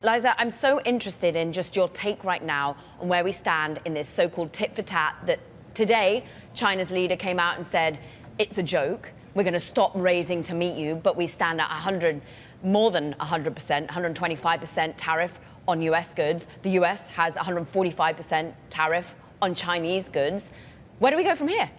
Liza, I'm so interested in just your take right now on where we stand in this so-called tit for tat that today China's leader came out and said, it's a joke. We're going to stop raising to meet you, but we stand at more than 100%, 125% tariff on US goods. The US has 145% tariff on Chinese goods. Where do we go from here?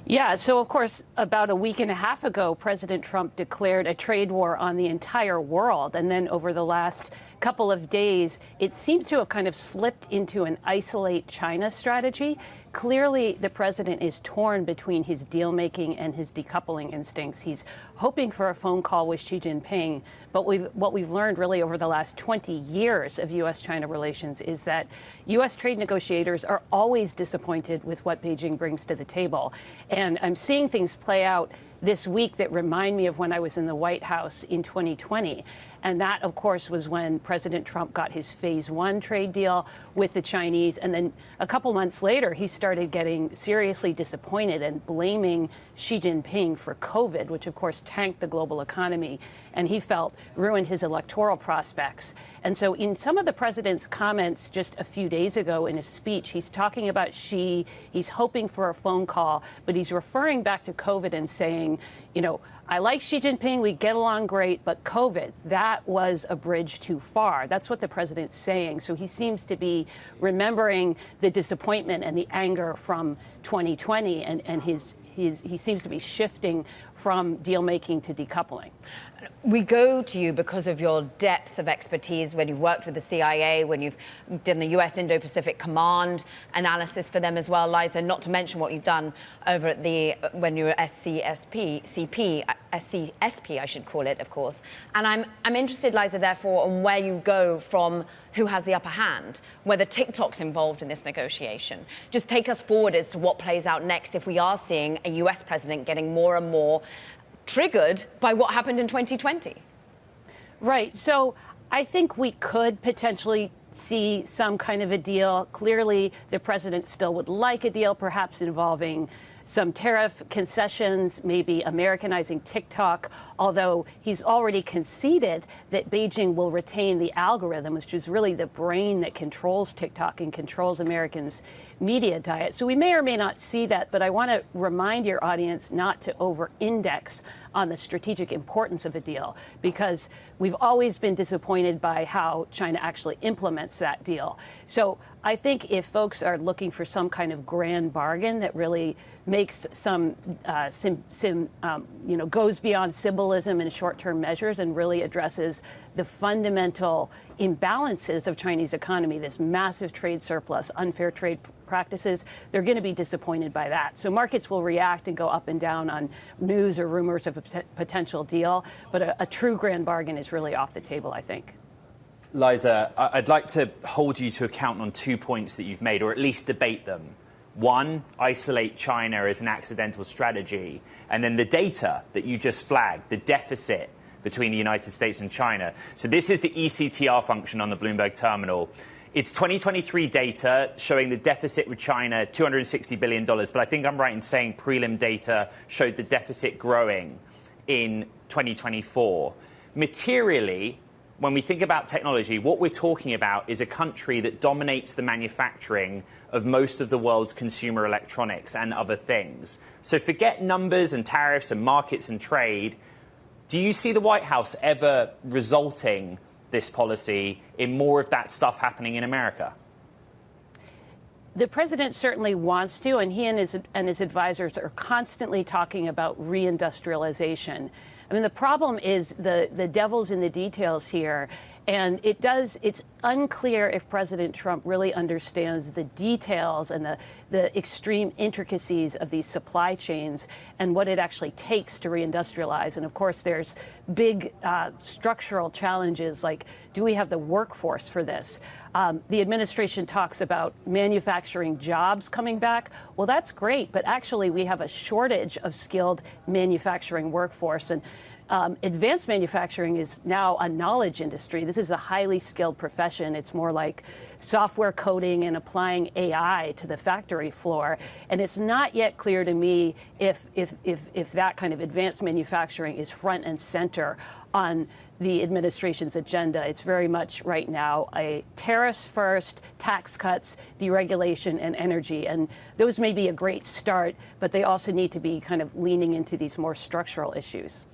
Yeah, so of course, about a week and a half ago, President Trump declared a trade war on the entire world. And then over the last couple of days, it seems to have kind of slipped into an isolate China strategy. Clearly, the president is torn between his deal-making and his decoupling instincts. He's hoping for a phone call with Xi Jinping. But what we've learned really over the last 20 years of U.S.-China relations is that U.S. trade negotiators are always disappointed with what Beijing brings to the table. And I'm seeing things play out this week that remind me of when I was in the White House in 2020. And that, of course, was when President Trump got his phase one trade deal with the Chinese. And then a couple months later, he started getting seriously disappointed and blaming Xi Jinping for COVID, which, of course, tanked the global economy. And he felt ruined his electoral prospects. And so in some of the president's comments just a few days ago in his speech, he's talking about Xi. He's hoping for a phone call, but he's referring back to COVID and saying, you know, I like Xi Jinping, we get along great, but COVID, that was a bridge too far. That's what the president's saying. So he seems to be remembering the disappointment and the anger from 2020, and he seems to be shifting from deal-making to decoupling. We go to you because of your depth of expertise when you've worked with the CIA, when you've done the U.S. Indo-Pacific Command analysis for them as well, Liza, not to mention what you've done over at when you were SCSP, I should call it, of course. And I'm interested, Liza, therefore, on where you go from who has the upper hand, whether TikTok's involved in this negotiation. Just take us forward as to what plays out next if we are seeing a U.S. president getting more and more triggered by what happened in 2020. Right. So I think we could potentially see some kind of a deal. Clearly, the president still would like a deal, perhaps involving some tariff concessions, maybe Americanizing TikTok, although he's already conceded that Beijing will retain the algorithm, which is really the brain that controls TikTok and controls Americans' media diet. So we may or may not see that, but I want to remind your audience not to over-index on the strategic importance of a deal, because we've always been disappointed by how China actually implements that deal. So I think if folks are looking for some kind of grand bargain that really makes some, goes beyond symbolism and short-term measures and really addresses the fundamental imbalances of Chinese economy, this massive trade surplus, unfair trade practices, they're going to be disappointed by that. So markets will react and go up and down on news or rumors of a potential deal. But a true grand bargain is really off the table, I think. Liza, I'd like to hold you to account on 2 points that you've made, or at least debate them. One, isolate China as an accidental strategy. And then the data that you just flagged, the deficit between the United States and China. So this is the ECTR function on the Bloomberg terminal. It's 2023 data showing the deficit with China, $260 billion. But I think I'm right in saying prelim data showed the deficit growing in 2024. Materially, when we think about technology, what we're talking about is a country that dominates the manufacturing of most of the world's consumer electronics and other things. So forget numbers and tariffs and markets and trade. Do you see the White House ever resulting this policy in more of that stuff happening in America? The president certainly wants to, and he and his advisors are constantly talking about reindustrialization. I mean, the problem is the devil's in the details here. And it's unclear if President Trump really understands the details and the extreme intricacies of these supply chains and what it actually takes to reindustrialize. And of course, there's big structural challenges like, do we have the workforce for this? The administration talks about manufacturing jobs coming back. Well, that's great, but actually we have a shortage of skilled manufacturing workforce. And advanced manufacturing is now a knowledge industry. This is a highly skilled profession. It's more like software coding and applying AI to the factory floor. And it's not yet clear to me if that kind of advanced manufacturing is front and center on the administration's agenda. It's very much right now a tariffs first, tax cuts, deregulation, and energy. And those may be a great start, but they also need to be kind of leaning into these more structural issues.